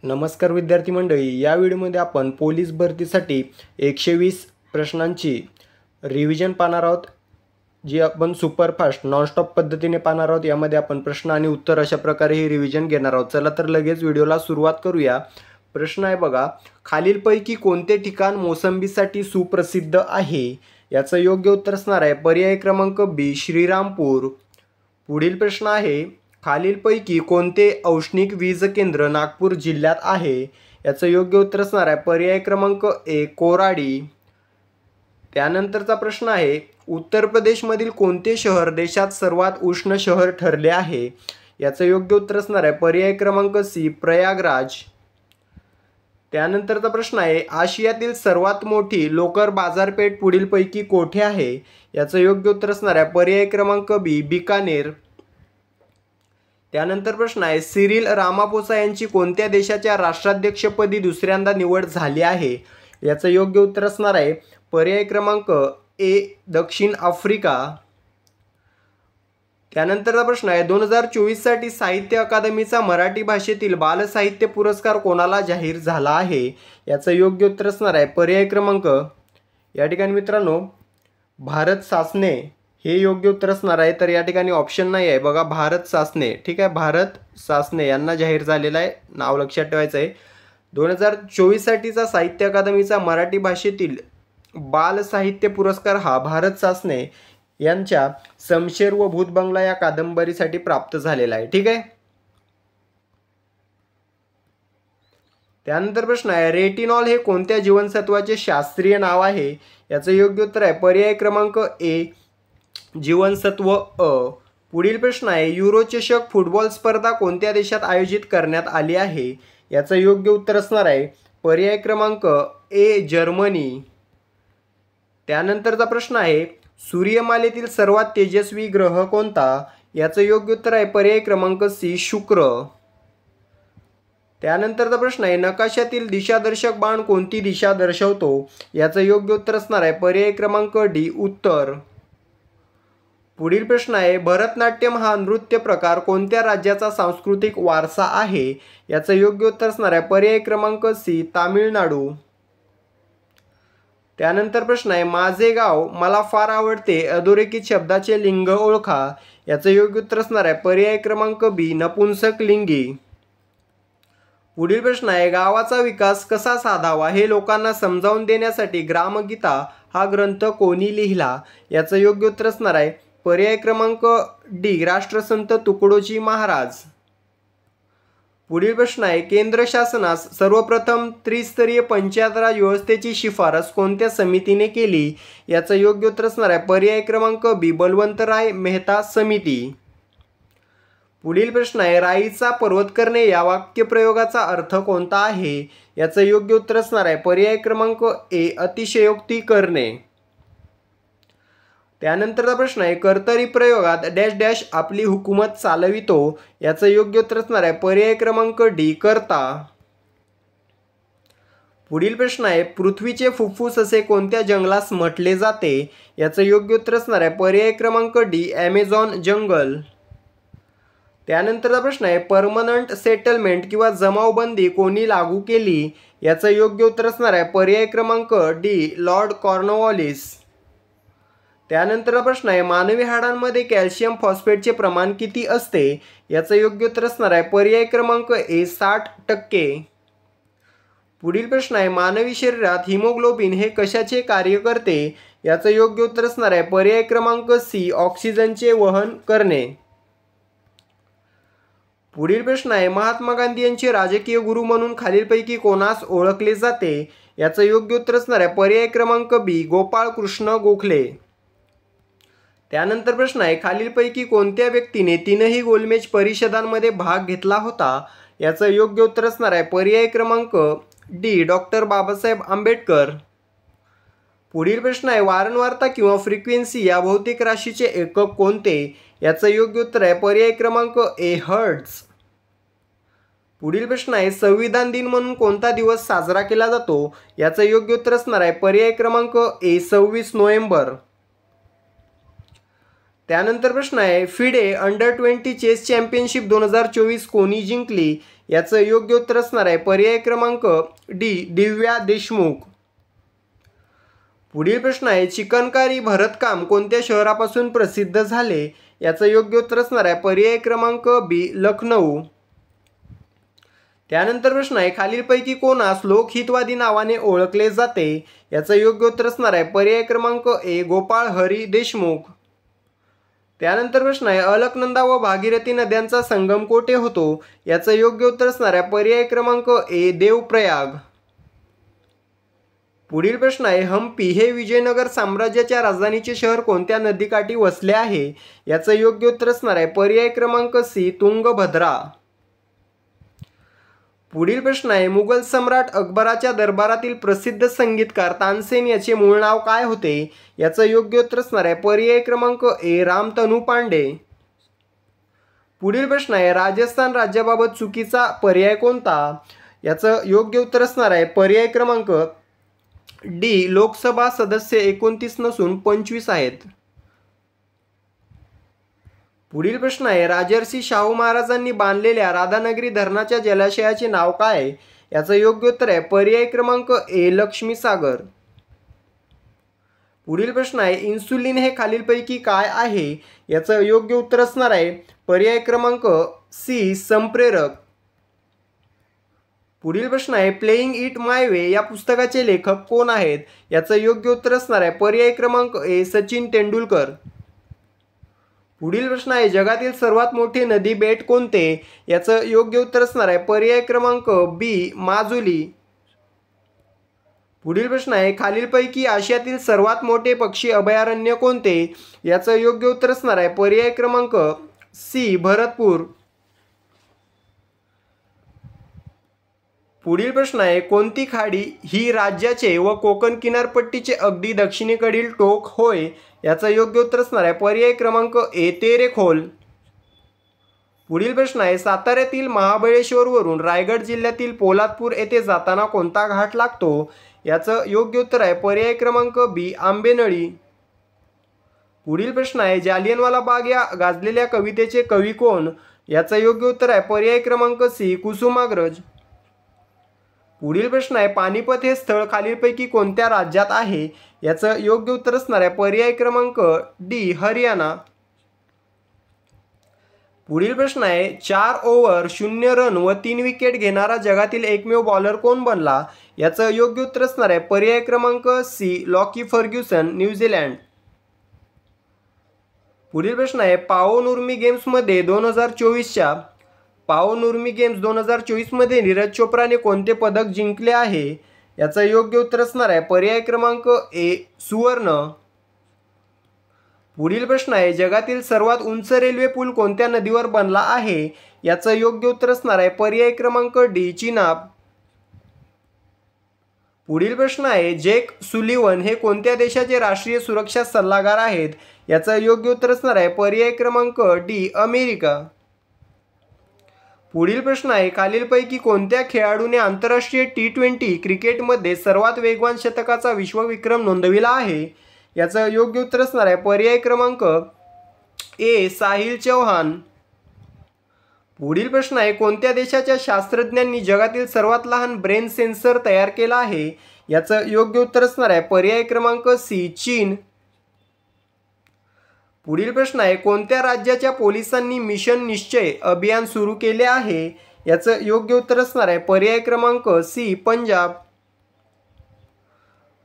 नमस्कार विद्यार्थी मंडळी, या व्हिडिओमध्ये आपण पोलीस भरतीसाठी 120 प्रश्नांची रिव्हिजन पाहणार आहोत, जी आपण सुपरफास्ट नॉनस्टॉप पद्धतीने पाहणार आहोत। यामध्ये आपण प्रश्न आणि उत्तर अशा प्रकारे ही रिव्हिजन घेणार आहोत। चला तर लगेच व्हिडिओला सुरुवात करूया। प्रश्न आहे बघा, खालीलपैकी कोणते ठिकाण मोसंबीसाठी सुप्रसिद्ध आहे? याचं योग्य उत्तर असणार आहे पर्याय क्रमांक बी, श्रीरामपूर। पुढील प्रश्न आहे, खालीलपैकी कोणते औष्णिक वीज केंद्र नागपूर जिल्ह्यात आहे? याचं योग्य उत्तर असणार आहे पर्याय क्रमांक ए, कोराडी। त्यानंतरचा प्रश्न आहे, उत्तर प्रदेशमधील कोणते शहर देशात सर्वात उष्ण शहर ठरले आहे? याचं योग्य उत्तर असणार आहे पर्याय क्रमांक सी, प्रयागराज। त्यानंतरचा प्रश्न आहे, आशियातील सर्वात मोठी लोकर बाजारपेठ पुढीलपैकी कोठे आहे? याचं योग्य उत्तर असणार आहे पर्याय क्रमांक बी, बिकानेर। त्यानंतर प्रश्न आहे, सिरिल रामापोसा यांची कोणत्या देशाच्या राष्ट्राध्यक्षपदी दुसऱ्यांदा निवड झाली आहे? याचं योग्य उत्तर असणार आहे पर्याय क्रमांक ए, दक्षिण आफ्रिका। त्यानंतरचा प्रश्न आहे, 2024 साठी साहित्य अकादमीचा मराठी भाषेतील बालसाहित्य पुरस्कार कोणाला जाहीर झाला आहे? याचं योग्य उत्तर असणार आहे पर्याय क्रमांक, या ठिकाणी मित्रांनो भारत सासने हे योग्य उत्तर असणार आहे। तर या ठिकाणी ऑप्शन नाही आहे बघा, भारत सासने। ठीक आहे, भारत सासने यांना जाहीर झालेला आहे, नाव लक्षात ठेवायचं आहे। 2024 साठीचा साहित्य अकादमीचा मराठी भाषेतील बाल साहित्य पुरस्कार हा भारत सासने यांच्या शमशेर व भूत बंगला या कादंबरीसाठी प्राप्त झालेला आहे। ठीक आहे। त्यानंतर प्रश्न आहे, रेटिनॉल हे कोणत्या जीवनसत्वाचे शास्त्रीय नाव आहे? याचं योग्य उत्तर आहे पर्याय क्रमांक ए, जीवनसत्व अ। पुढील प्रश्न आहे, युरो चषक फुटबॉल स्पर्धा कोणत्या देशात आयोजित करण्यात आली आहे? याचं योग्य उत्तर असणार आहे पर्याय क्रमांक ए, जर्मनी। त्यानंतरचा प्रश्न आहे, सूर्यमालेतील सर्वात तेजस्वी ग्रह कोणता? याचं योग्य उत्तर आहे पर्याय क्रमांक सी, शुक्र। त्यानंतरचा प्रश्न आहे, नकाशातील दिशादर्शक बाण कोणती दिशा दर्शवतो? याचं योग्य उत्तर असणार आहे पर्याय क्रमांक डी, उत्तर। पुढील प्रश्न आहे, भरतनाट्यम हा नृत्य प्रकार कोणत्या राज्याचा सांस्कृतिक वारसा आहे? याचं योग्य उत्तर असणार आहे पर्याय क्रमांक सी, तामिळनाडू। त्यानंतर प्रश्न आहे, माझे गाव मला फार आवडते अधोरेखित शब्दाचे लिंग ओळखा। याचं योग्य उत्तर असणार आहे पर्याय क्रमांक बी, नपुंसक लिंगी। पुढील प्रश्न आहे, गावाचा विकास कसा साधावा हे लोकांना समजावून देण्यासाठी ग्रामगीता हा ग्रंथ कोणी लिहिला? याचं योग्य उत्तर असणार आहे पर्याय क्रमांक डी, राष्ट्रसंत तुकडोजी महाराज। पुढील प्रश्न आहे, केंद्र शासनास सर्वप्रथम त्रिस्तरीय पंचायत राज व्यवस्थेची शिफारस कोणत्या समितीने केली? याचं योग्य उत्तर असणार आहे पर्याय क्रमांक बी, बलवंतराय मेहता समिती। पुढील प्रश्न आहे, राईचा पर्वत करणे या वाक्यप्रयोगाचा अर्थ कोणता आहे? याचं योग्य उत्तर असणार आहे पर्याय क्रमांक ए, अतिशयोक्ती करणे। त्यानंतरचा प्रश्न आहे, कर्तरी प्रयोगात डॅश डॅश आपली हुकूमत चालवितो। याचं योग्य उत्तर असणार आहे पर्याय क्रमांक डी, कर्ता। पुढील प्रश्न आहे, पृथ्वीचे फुफ्फुस असे कोणत्या जंगलास म्हटले जाते? याचं योग्य उत्तर असणार आहे पर्याय क्रमांक डी, ॲमेझॉन जंगल। त्यानंतरचा प्रश्न आहे, परमनंट सेटलमेंट किंवा जमावबंदी कोणी लागू केली? याचं योग्य उत्तर असणार आहे पर्याय क्रमांक डी, लॉर्ड कॉर्नवॉलिस। त्यानंतरचा प्रश्न आहे, मानवी हाडांमध्ये कॅल्शियम फॉस्फेटचे प्रमाण किती असते? याचं योग्य उत्तर असणार आहे पर्याय क्रमांक ए, 60%। पुढील प्रश्न आहे, मानवी शरीरात हिमोग्लोबिन हे कशाचे कार्य करते? याचं योग्य उत्तर असणार आहे पर्याय क्रमांक सी, ऑक्सिजनचे वहन करणे। पुढील प्रश्न आहे, महात्मा गांधी यांचे राजकीय गुरु म्हणून खालीलपैकी कोणास ओळखले जाते? याचं योग्य उत्तर असणार आहे पर्याय क्रमांक बी, गोपाळ कृष्ण गोखले। त्यानंतर प्रश्न आहे, खालीलपैकी कोणत्या व्यक्तीने तीनही गोलमेज परिषदांमध्ये भाग घेतला होता? याचं योग्य उत्तर असणार आहे पर्याय क्रमांक डी, डॉक्टर बाबासाहेब आंबेडकर। पुढील प्रश्न आहे, वारंवारता किंवा फ्रिक्वेन्सी या भौतिक राशीचे एकक कोणते? याचं योग्य उत्तर आहे पर्याय क्रमांक ए, हर्ट्झ। पुढील प्रश्न आहे, संविधान दिन म्हणून कोणता दिवस साजरा केला जातो? याचं योग्य उत्तर असणार आहे पर्याय क्रमांक ए, 26 नोव्हेंबर। त्यानंतर प्रश्न आहे फिडे अंडर-20 चेस चॅम्पियनशिप 2024 कोणी जिंकली? याचं योग्य उत्तर असणार आहे पर्याय क्रमांक डी दिव्या देशमुख. पुढील प्रश्न आहे चिकनकारी भरतकाम कोणत्या शहरापासून प्रसिद्ध झाले? याचं योग्य उत्तर असणार आहे पर्याय क्रमांक बी लखनौ. त्यानंतर प्रश्न आहे खालीलपैकी कोणास लोकहितवादी नावाने ओळखले जाते? याचं योग्य उत्तर असणार आहे पर्याय क्रमांक ए गोपाळ हरी देशमुख. त्यानंतर प्रश्न आहे अलकनंदा व भागीरथी नद्यांचा संगम कोठे होतो? याचं योग्य उत्तर असणार आहे पर्याय क्रमांक ए देवप्रयाग. पुढील प्रश्न आहे हम्पी हे विजयनगर साम्राज्याच्या राजधानीचे शहर कोणत्या नदीकाठी वसले आहे? याचं योग्य उत्तर असणार आहे पर्याय क्रमांक सी तुंगभद्रा. पुढील प्रश्न आहे मुघल सम्राट अकबराच्या दरबारातील प्रसिद्ध संगीतकार तानसेन याचे मूळ नाव काय होते? याचं योग्य उत्तर असणार आहे पर्याय क्रमांक ए रामतनू पांडे. पुढील प्रश्न आहे राजस्थान राज्याबाबत चुकीचा पर्याय कोणता? याचं योग्य उत्तर असणार आहे पर्याय क्रमांक डी लोकसभा सदस्य 29 नसून 25 आहेत. पुढील प्रश्न आहे राजर्षी शाहू महाराजांनी बांधलेल्या राधानगरी धरणाच्या जलाशयाचे नाव काय? याचं योग्य उत्तर आहे पर्याय क्रमांक ए लक्ष्मीसागर. पुढील प्रश्न आहे इन्सुलिन हे खालीलपैकी काय आहे? याचं योग्य उत्तर असणार आहे पर्याय क्रमांक सी संप्रेरक. पुढील प्रश्न आहे प्लेइंग इट माय वे या पुस्तकाचे लेखक कोण आहेत? याचं योग्य उत्तर असणार आहे पर्याय क्रमांक ए सचिन तेंडुलकर. पुढील प्रश्न आहे जगातील सर्वात मोठे नदी बेट कोणते? याचं योग्य उत्तर असणार आहे पर्याय क्रमांक बी माजुली. पुढील प्रश्न आहे खालीलपैकी आशियातील सर्वात मोठे पक्षी अभयारण्य कोणते? याचं योग्य उत्तर असणार आहे पर्याय क्रमांक सी भरतपूर. पुढील प्रश्न आहे कोणती खाडी ही राज्याचे व कोकण किनारपट्टीचे अगदी दक्षिणेकडील टोक होय? याचं योग्य उत्तर असणार आहे पर्याय क्रमांक ए तेरेखोल. पुढील प्रश्न आहे साताऱ्यातील महाबळेश्वरवरून रायगड जिल्ह्यातील पोलादपूर येथे जाताना कोणता घाट लागतो? याचं योग्य उत्तर आहे पर्याय क्रमांक बी आंबेनळी. पुढील प्रश्न आहे जालियनवाला बाग या गाजलेल्या कवितेचे कवी कोण? याचं योग्य उत्तर आहे पर्याय क्रमांक सी कुसुमाग्रज. पुढील प्रश्न आहे पानिपत हे स्थळ खालीलपैकी कोणत्या राज्यात आहे? याचं योग्य उत्तर असणार आहे पर्याय क्रमांक डी हरियाणा. पुढील प्रश्न आहे 4 ओव्हर 0 रन व 3 विकेट घेणारा जगातील एकमेव बॉलर कोण बनला? याचं योग्य उत्तर असणार आहे पर्याय क्रमांक सी लॉकी फर्ग्युसन न्यूझीलंड. पुढील प्रश्न आहे पाओ नुर्मी गेम्समध्ये 2024 मध्ये नीरज चोप्राने कोणते पदक जिंकले आहे? याचं योग्य उत्तर असणार आहे पर्याय क्रमांक ए सुवर्ण. पुढील प्रश्न आहे जगातील सर्वात उंच रेल्वे पूल कोणत्या नदीवर बनला आहे? याचं योग्य उत्तर असणार आहे पर्याय क्रमांक डी चिनाब. पुढील प्रश्न आहे जेक सुलिवन हे कोणत्या देशाचे राष्ट्रीय सुरक्षा सल्लागार आहेत? याचं योग्य उत्तर असणार आहे पर्याय क्रमांक डी अमेरिका. पुढील प्रश्न आहे खालीलपैकी कोणत्या खेळाडूने आंतरराष्ट्रीय T20 क्रिकेटमध्ये सर्वात वेगवान शतकाचा विश्वविक्रम नोंदविला आहे? याचं योग्य उत्तर असणार आहे पर्याय क्रमांक ए साहिल चौहान. पुढील प्रश्न आहे कोणत्या देशाच्या शास्त्रज्ञांनी जगातील सर्वात लहान ब्रेन सेन्सर तयार केला आहे? याचं योग्य उत्तर असणार आहे पर्याय क्रमांक सी चीन. पुढील प्रश्न आहे कोणत्या राज्याच्या पोलिसांनी मिशन निश्चय अभियान सुरू केले आहे? याचं योग्य उत्तर असणार आहे पर्याय क्रमांक सी पंजाब.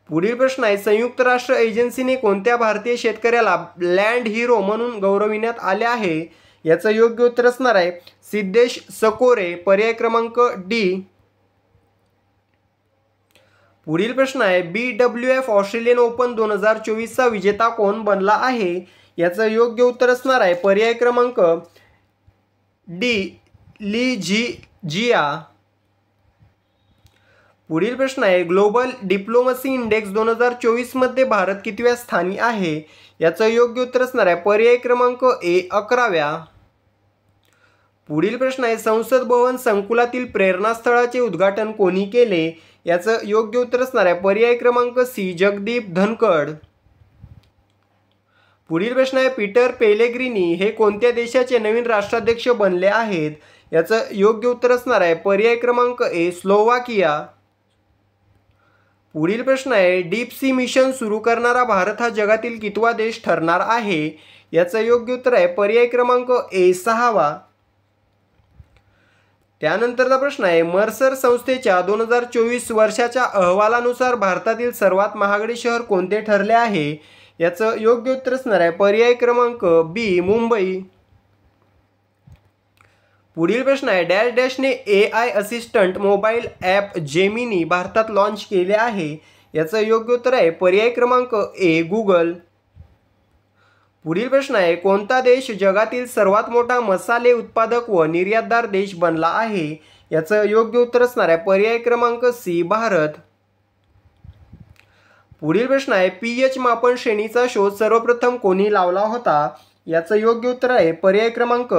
पुढील प्रश्न आहे संयुक्त राष्ट्र एजन्सीने कोणत्या भारतीय शेतकऱ्याला लँड हिरो म्हणून गौरविण्यात आले आहे? याचं योग्य उत्तर असणार आहे सिद्धेश सकोरे पर्याय क्रमांक डी. पुढील प्रश्न आहे BWF ऑस्ट्रेलियन ओपन 2024 विजेता कोण बनला आहे? याचं योग्य उत्तर असणार आहे पर्याय क्रमांक डी ली जिया. पुढील प्रश्न आहे ग्लोबल डिप्लोमसी इंडेक्स 2024 मध्ये भारत कितव्या स्थानी आहे? याचं योग्य उत्तर असणार आहे पर्याय क्रमांक ए 11व्या. पुढील प्रश्न आहे संसद भवन संकुलातील प्रेरणास्थळाचे उद्घाटन कोणी केले? याचं योग्य उत्तर असणार आहे पर्याय क्रमांक सी जगदीप धनखड. पुढील प्रश्न आहे पीटर पेलेग्रिनी हे कोणत्या देशाचे नवीन राष्ट्राध्यक्ष बनले आहेत? याचं योग्य उत्तर असणार आहे पर्याय क्रमांक ए स्लोवाकिया. पुढील प्रश्न आहे डीप सी मिशन सुरू करणारा भारत हा जगातील कितवा देश ठरणार आहे? याचं योग्य उत्तर आहे पर्याय क्रमांक ए 6वा. त्यानंतरचा प्रश्न आहे मर्सर संस्थेच्या 2024 वर्षाच्या अहवालानुसार भारतातील सर्वात महागडे शहर कोणते ठरले आहे? याचं योग्य उत्तर असणार आहे पर्याय क्रमांक बी मुंबई. पुढील प्रश्न आहे डॅश डॅशने AI assistant mobile app Gemini भारतात लॉन्च केले आहे? याचं योग्य उत्तर आहे पर्याय क्रमांक ए गुगल. पुढील प्रश्न आहे कोणता देश जगातील सर्वात मोठा मसाले उत्पादक व निर्यातदार देश बनला आहे? याचं योग्य उत्तर असणार आहे पर्याय क्रमांक सी भारत. पुढील प्रश्न आहे pH मापन श्रेणीचा शोध सर्वप्रथम कोणी लावला होता? याचं योग्य उत्तर आहे पर्याय क्रमांक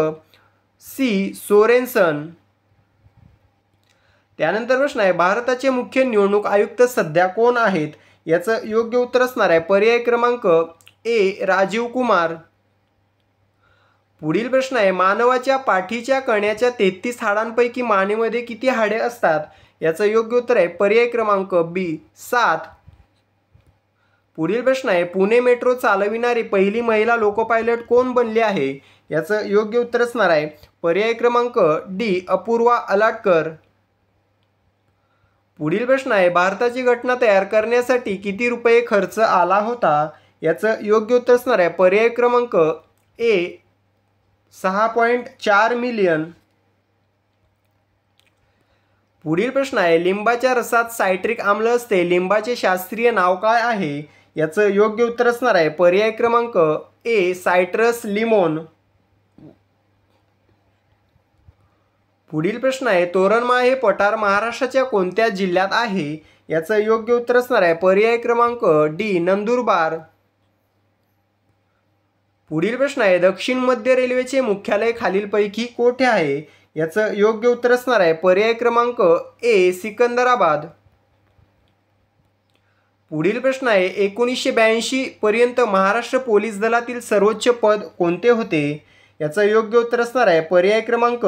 सी सोरेन्सन. त्यानंतर प्रश्न आहे भारताचे मुख्य निवडणूक आयुक्त सध्या कोण आहेत? याचं योग्य उत्तर असणार आहे पर्याय क्रमांक ए राजीव कुमार. पुढील प्रश्न आहे मानवाच्या पाठीच्या कण्याच्या 33 हाडांपैकी मानेमध्ये किती हाडे असतात? याचं योग्य उत्तर आहे पर्याय क्रमांक बी 7. पुढील प्रश्न आहे पुणे मेट्रो चालविणारी पहिली महिला लोको पायलट कोण बनली आहे? याचं योग्य उत्तर असणार आहे पर्याय क्रमांक डी अपूर्वा अलाटकर. पुढील प्रश्न आहे भारताची घटना तयार करण्यासाठी किती रुपये खर्च आला होता? याचं योग्य उत्तर असणार आहे पर्याय क्रमांक ए 6.4 मिलियन. पुढील प्रश्न आहे लिंबाच्या रसात सायट्रिक आम्ल असते लिंबाचे शास्त्रीय नाव काय आहे? याचं योग्य उत्तर असणार आहे पर्याय क्रमांक ए सायट्रस लिमोन. पुढील प्रश्न आहे तोरणमाळ हे पठार महाराष्ट्राच्या कोणत्या जिल्ह्यात आहे? याचं योग्य उत्तर असणार आहे पर्याय क्रमांक डी नंदुरबार. पुढील प्रश्न आहे दक्षिण मध्य रेल्वेचे मुख्यालय खालीलपैकी कोठे आहे? याचं योग्य उत्तर असणार आहे पर्याय क्रमांक ए सिकंदराबाद. पुढील प्रश्न आहे 1982 पर्यंत महाराष्ट्र पोलीस दलातील सर्वोच्च पद कोणते होते? याचं योग्य उत्तर असणार आहे पर्याय क्रमांक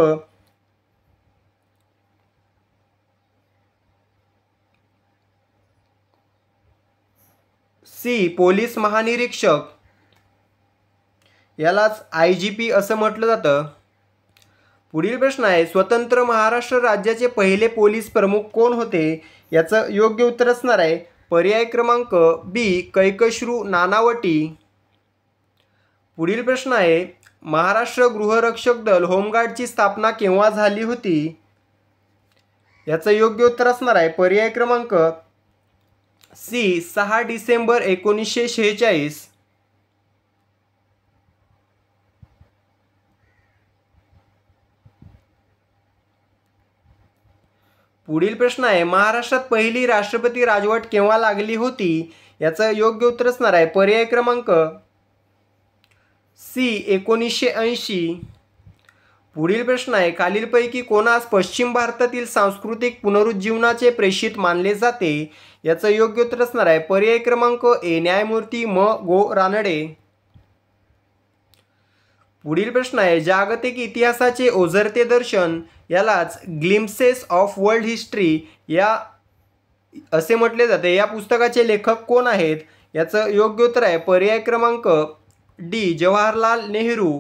सी पोलीस महानिरीक्षक. यालाच IGP असं म्हटलं जातं. पुढील प्रश्न आहे स्वतंत्र महाराष्ट्र राज्याचे पहिले पोलीस प्रमुख कोण होते? याचं योग्य उत्तर असणार आहे पर्याय क्रमांक बी कैकश्रू नानावटी. पुढील प्रश्न आहे महाराष्ट्र गृहरक्षक दल होमगार्डची स्थापना केव्हा झाली होती? याचं योग्य उत्तर असणार आहे पर्याय क्रमांक सी 6 डिसेंबर 1946. पुढील प्रश्न आहे महाराष्ट्रात पहिली राष्ट्रपती राजवट केव्हा लागली होती? याचं योग्य उत्तर असणार आहे पर्याय क्रमांक सी 1980. पुढील प्रश्न आहे खालीलपैकी कोणास पश्चिम भारतातील सांस्कृतिक पुनरुज्जीवनाचे प्रेषित मानले जाते? याचं योग्य उत्तर असणार आहे पर्याय क्रमांक ए न्यायमूर्ती म गो रानडे. पुढील प्रश्न आहे जागतिक इतिहासाचे ओझरते दर्शन यालाच ग्लिम्सेस ऑफ वर्ल्ड हिस्ट्री या असे म्हटले जाते. या पुस्तकाचे लेखक कोण आहेत? याचं योग्य उत्तर आहे पर्याय क्रमांक डी जवाहरलाल नेहरू.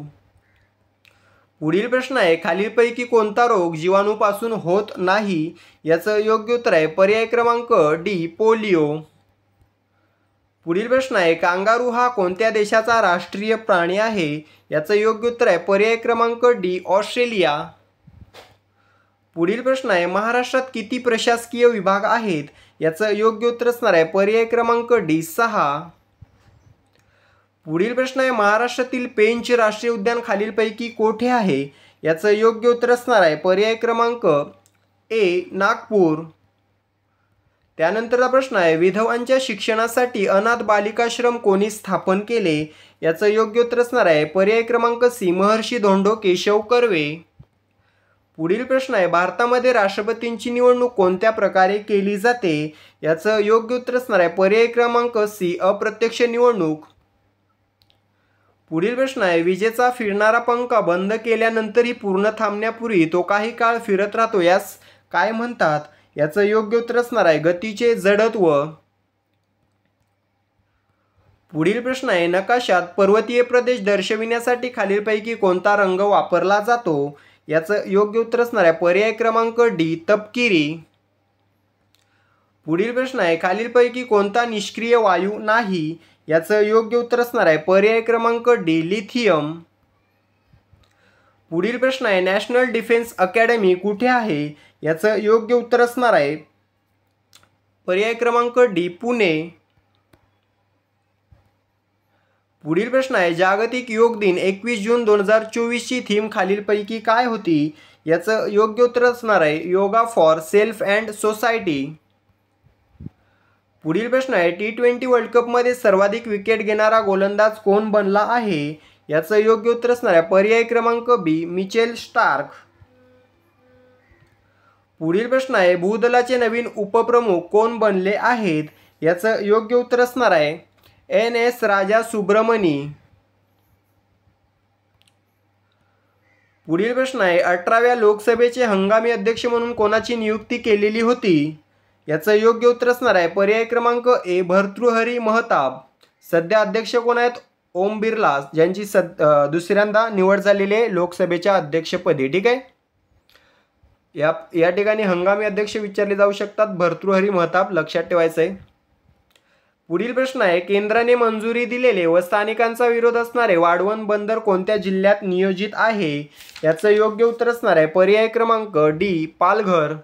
पुढील प्रश्न आहे खालीलपैकी कोणता रोग जीवाणूपासून होत नाही? याचं योग्य उत्तर आहे पर्याय क्रमांक डी पोलिओ. पुढील प्रश्न आहे कांगारू हा कोणत्या देशाचा राष्ट्रीय प्राणी आहे? याचं योग्य उत्तर आहे पर्याय क्रमांक डी ऑस्ट्रेलिया. पुढील प्रश्न आहे महाराष्ट्रात किती प्रशासकीय विभाग आहेत? याचं योग्य उत्तर असणार आहे पर्याय क्रमांक डी 6. पुढील प्रश्न आहे महाराष्ट्रातील पेंच राष्ट्रीय उद्यान खालीलपैकी कोठे आहे? याचं योग्य उत्तर असणार आहे पर्याय क्रमांक ए नागपूर. त्यानंतरचा प्रश्न आहे विधवांच्या शिक्षणासाठी अनाथ बालिकाश्रम कोणी स्थापन केले? याचं योग्य उत्तर असणार आहे पर्याय क्रमांक सी महर्षी धोंडो केशव कर्वे. पुढील प्रश्न आहे भारतामध्ये राष्ट्रपतींची निवडणूक कोणत्या प्रकारे केली जाते? याचं योग्य उत्तर असणार आहे पर्याय क्रमांक सी अप्रत्यक्ष निवडणूक. पुढील प्रश्न आहे, विजेचा फिरणारा पंखा बंद केल्यानंतरही पूर्ण थांबण्यापूर्वी तो काही काळ फिरत राहतो, यास काय म्हणतात? याचं योग्य उत्तर असणार आहे गतीचे जडत्व. पुढील प्रश्न आहे, नकाशात पर्वतीय प्रदेश दर्शविण्यासाठी खालीलपैकी कोणता रंग वापरला जातो? याचं योग्य उत्तर असणार आहे पर्याय क्रमांक डी, तपकिरी. पुढील प्रश्न आहे, खालीलपैकी कोणता निष्क्रिय वायू नाही? याचं योग्य उत्तर असणार आहे पर्याय क्रमांक डी, लिथियम. पुढील प्रश्न आहे, नॅशनल डिफेन्स अकॅडमी कुठे आहे? याचं योग्य उत्तर असणार आहे पर्याय क्रमांक डी, पुणे. पुढील प्रश्न आहे, जागतिक योग दिन 21 जून 2024 ची थीम खालीलपैकी काय होती? याचं योग्य उत्तर असणार आहे yoga for self and society. पुढील प्रश्न आहे, T20 वर्ल्ड कपमध्ये सर्वाधिक विकेट घेणारा गोलंदाज कोण बनला आहे? याचं योग्य उत्तर असणार आहे पर्याय क्रमांक बी, मिचेल स्टार्क. पुढील प्रश्न आहे, भूदलाचे नवीन उपप्रमुख कोण बनले आहेत? याचं योग्य उत्तर असणार आहे NS राजा सुब्रमणी. पुढील प्रश्न आहे, 18व्या लोकसभेचे हंगामी अध्यक्ष म्हणून कोणाची नियुक्ती केलेली होती? याचं योग्य उत्तर असणार आहे पर्याय क्रमांक ए, भर्तृहरी महताब. सध्या अध्यक्ष कोण आहेत? ओम बिर्ला, ज्यांची दुसऱ्यांदा निवड झालेली आहे लोकसभेच्या अध्यक्षपदी. ठीक आहे, या ठिकाणी हंगामी अध्यक्ष विचारले जाऊ शकतात, भर्तृहरी महताब लक्षात ठेवायचं आहे. पुढील प्रश्न आहे, केंद्राने मंजुरी दिलेले व स्थानिकांचा विरोध असणारे वाढवण बंदर कोणत्या जिल्ह्यात नियोजित आहे? याचं योग्य उत्तर असणार आहे पर्याय क्रमांक डी, पालघर.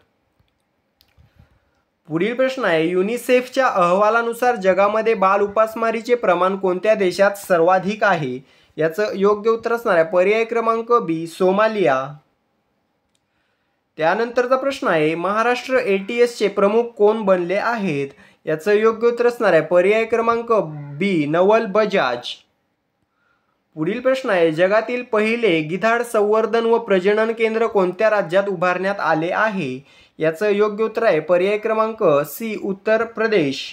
पुढील प्रश्न आहे, युनिसेफच्या अहवालानुसार जगामध्ये बाल उपासमारीचे प्रमाण कोणत्या देशात सर्वाधिक आहे? याचं योग्य उत्तर असणार आहे पर्याय क्रमांक बी, सोमालिया. त्यानंतरचा प्रश्न आहे, महाराष्ट्र ATSचे प्रमुख कोण बनले आहेत? याचं योग्य उत्तर असणार आहे पर्याय क्रमांक बी, नवल बजाज. पुढील प्रश्न आहे, जगातील पहिले गिधाड संवर्धन व प्रजनन केंद्र कोणत्या राज्यात उभारण्यात आले आहे? याचं योग्य उत्तर आहे पर्याय क्रमांक सी, उत्तर प्रदेश.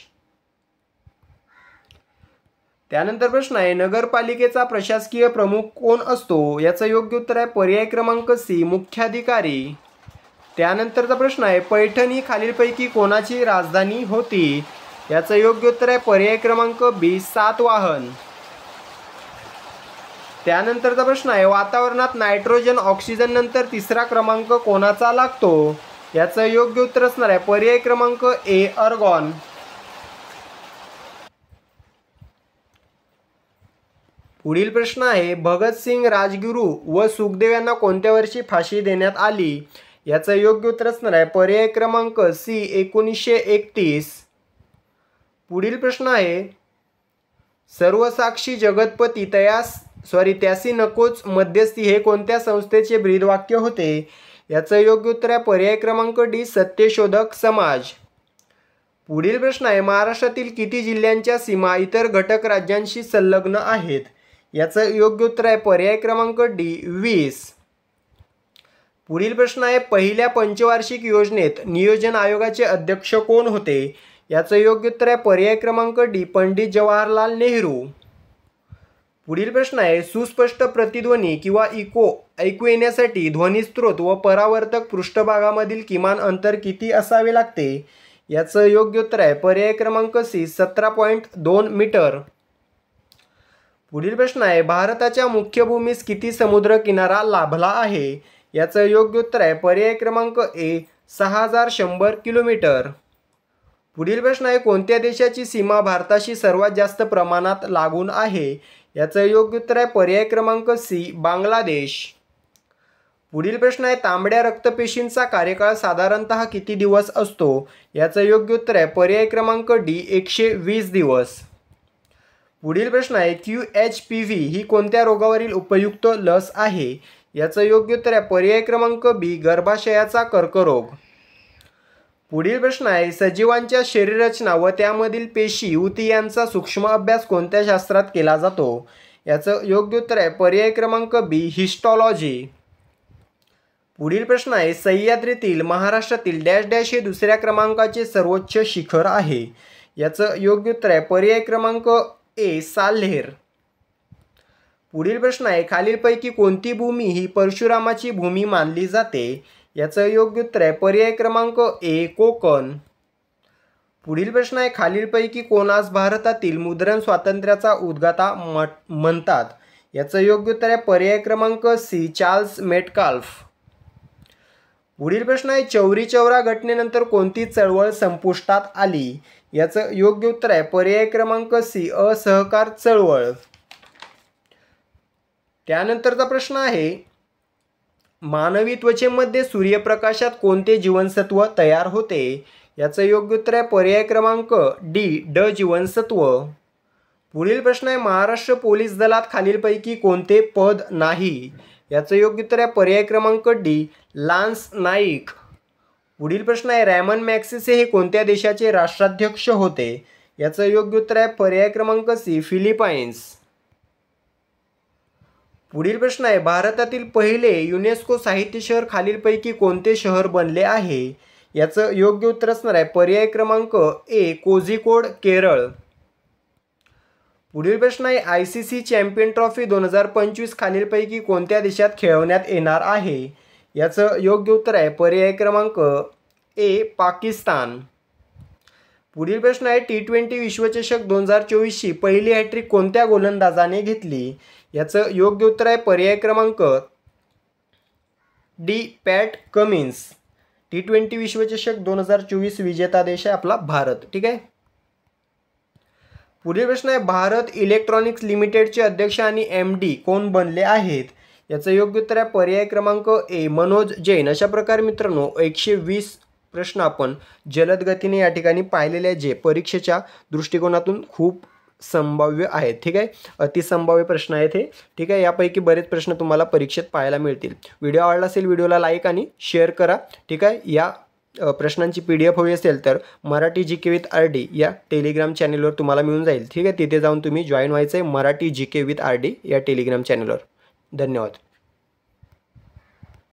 त्यानंतर प्रश्न आहे, नगरपालिकेचा प्रशासकीय प्रमुख कोण असतो? याचं योग्य उत्तर आहे पर्याय क्रमांक सी, मुख्याधिकारी. त्यानंतरचा प्रश्न आहे, पैठण ही खालीलपैकी कोणाची राजधानी होती? याचं योग्य उत्तर आहे पर्याय क्रमांक बी, सातवाहन. त्यानंतरचा प्रश्न आहे, वातावरणात नायट्रोजन ऑक्सिजन नंतर तिसरा क्रमांक कोणाचा लागतो? याचं योग्य उत्तर असणार आहे पर्याय क्रमांक ए, अर्गॉन. पुढील प्रश्न आहे, भगतसिंग, राजगुरू व सुखदेव यांना कोणत्या वर्षी फाशी देण्यात आली? याचं योग्य उत्तर असणार आहे पर्याय क्रमांक सी, 1931. पुढील प्रश्न आहे, सर्वसाक्षी जगतपती त्यासी नकोच मध्यस्थी हे कोणत्या संस्थेचे ब्रीदवाक्य होते? याचं योग्य उत्तर आहे पर्याय क्रमांक डी, सत्यशोधक समाज. पुढील प्रश्न आहे, महाराष्ट्रातील किती जिल्ह्यांच्या सीमा इतर घटक राज्यांशी संलग्न आहेत? याचं योग्य उत्तर आहे पर्याय क्रमांक डी, 20. पुढील प्रश्न आहे, पहिल्या पंचवार्षिक योजनेत नियोजन आयोगाचे अध्यक्ष कोण होते? याचं योग्य उत्तर आहे पर्याय क्रमांक डी, पंडित जवाहरलाल नेहरू. पुढील प्रश्न आहे, सुस्पष्ट प्रतिध्वनी किंवा इको ऐकू येण्यासाठी ध्वनिस्त्रोत व परावर्तक पृष्ठभागामधील किमान अंतर किती असावे लागते? याचं योग्य उत्तर आहे पर्याय क्रमांक सी, 17.2 मीटर. पुढील प्रश्न आहे, भारताच्या मुख्य भूमीस किती समुद्र किनारा लाभला आहे? याचं योग्य उत्तर आहे पर्याय क्रमांक ए, 6100 किलोमीटर. पुढील प्रश्न आहे, कोणत्या देशाची सीमा भारताशी सर्वात जास्त प्रमाणात लागून आहे? याचं योग्य उत्तर आहे पर्याय क्रमांक सी, बांगलादेश. पुढील प्रश्न आहे, तांबड्या रक्तपेशींचा कार्यकाळ साधारणतः किती दिवस असतो? याचं योग्य उत्तर आहे पर्याय क्रमांक डी, 120 दिवस. पुढील प्रश्न आहे, QHPV ही कोणत्या रोगावरील उपयुक्त लस आहे? याचं योग्य उत्तर आहे पर्याय क्रमांक बी, गर्भाशयाचा कर्करोग. पुढील प्रश्न आहे, सजीवांच्या शरीररचना व त्यामधील पेशी उती यांचा सूक्ष्म अभ्यास कोणत्या शास्त्रात केला जातो? याचं योग्य उत्तर आहे पर्याय क्रमांक बी, हिस्टॉलॉजी. पुढील प्रश्न आहे, सह्याद्रीतील महाराष्ट्रातील डॅश डॅश हे दुसऱ्या क्रमांकाचे सर्वोच्च शिखर आहे? याचं योग्य उत्तर आहे पर्याय क्रमांक ए, साल्हेर. पुढील प्रश्न आहे, खालीलपैकी कोणती भूमी ही परशुरामाची भूमी मानली जाते? याचं योग्य उत्तर आहे पर्याय क्रमांक ए, कोकण. पुढील प्रश्न आहे, खालीलपैकी कोणास भारतातील मुद्रण स्वातंत्र्याचा उद्गाता म्हणतात? याचं योग्य उत्तर आहे पर्याय क्रमांक सी, चार्ल्स मेटकाल्फ. पुढील प्रश्न आहे, चौरी चौरा घटनेनंतर कोणती चळवळ संपुष्टात आली? याचं योग्य उत्तर आहे पर्याय क्रमांक सी, असहकार चळवळ. त्यानंतरचा प्रश्न आहे, मानवी त्वचेमध्ये सूर्यप्रकाशात कोणते जीवनसत्व तयार होते? याचं योग्य उत्तर आहे पर्याय क्रमांक डी, ड जीवनसत्व. पुढील प्रश्न आहे, महाराष्ट्र पोलीस दलात खालीलपैकी कोणते पद नाही? याचं योग्य उत्तर आहे पर्याय क्रमांक डी, लान्स नाईक. पुढील प्रश्न आहे, रॅमन मॅग्सेसे हे कोणत्या देशाचे राष्ट्राध्यक्ष होते? याचं योग्य उत्तर आहे पर्याय क्रमांक सी, फिलिपाईन्स. पुढील प्रश्न आहे, भारतातील पहिले युनेस्को साहित्य शहर खालीलपैकी कोणते शहर बनले आहे? याचं योग्य उत्तर असणार आहे पर्याय क्रमांक ए, कोझिकोड, केरळ. पुढील प्रश्न आहे, ICC चॅम्पियन ट्रॉफी 2025 खालीलपैकी कोणत्या देशात खेळवण्यात येणार आहे? याचं योग्य उत्तर आहे पर्याय क्रमांक ए, पाकिस्तान. पुढील प्रश्न आहे, T20 विश्वचषक 2024ची पहिली हॅट्रिक कोणत्या गोलंदाजाने घेतली? याचं योग्य उत्तर आहे पर्याय क्रमांक डी, पॅट कमिन्स. T20 विश्वचषक 2024 विजेता देश आहे आपला भारत. ठीक आहे. पुढील प्रश्न आहे, भारत इलेक्ट्रॉनिक्स लिमिटेडचे अध्यक्ष आणि MD कोण बनले आहेत? याचं योग्य उत्तर आहे पर्याय क्रमांक ए, मनोज जैन. अशा प्रकारे मित्रांनो 120 प्रश्न आपण जलद गतीने या ठिकाणी पाहिलेले आहेत, जे परीक्षेच्या दृष्टिकोनातून खूप संभाव्य आहेत. ठीक आहे, अतिसंभाव्य प्रश्न आहेत हे. ठीक आहे, यापैकी बरेच प्रश्न तुम्हाला परीक्षेत पाहायला मिळतील. व्हिडिओ आवडला असेल व्हिडिओला लाईक आणि शेअर करा. ठीक आहे, या प्रश्नांची PDF हवी असेल तर मराठी GK विथ RD या टेलिग्राम चॅनलवर तुम्हाला मिळून जाईल. ठीक आहे, तिथे जाऊन तुम्ही जॉईन व्हायचं आहे मराठी GK विथ RD या टेलिग्राम चॅनलवर. धन्यवाद.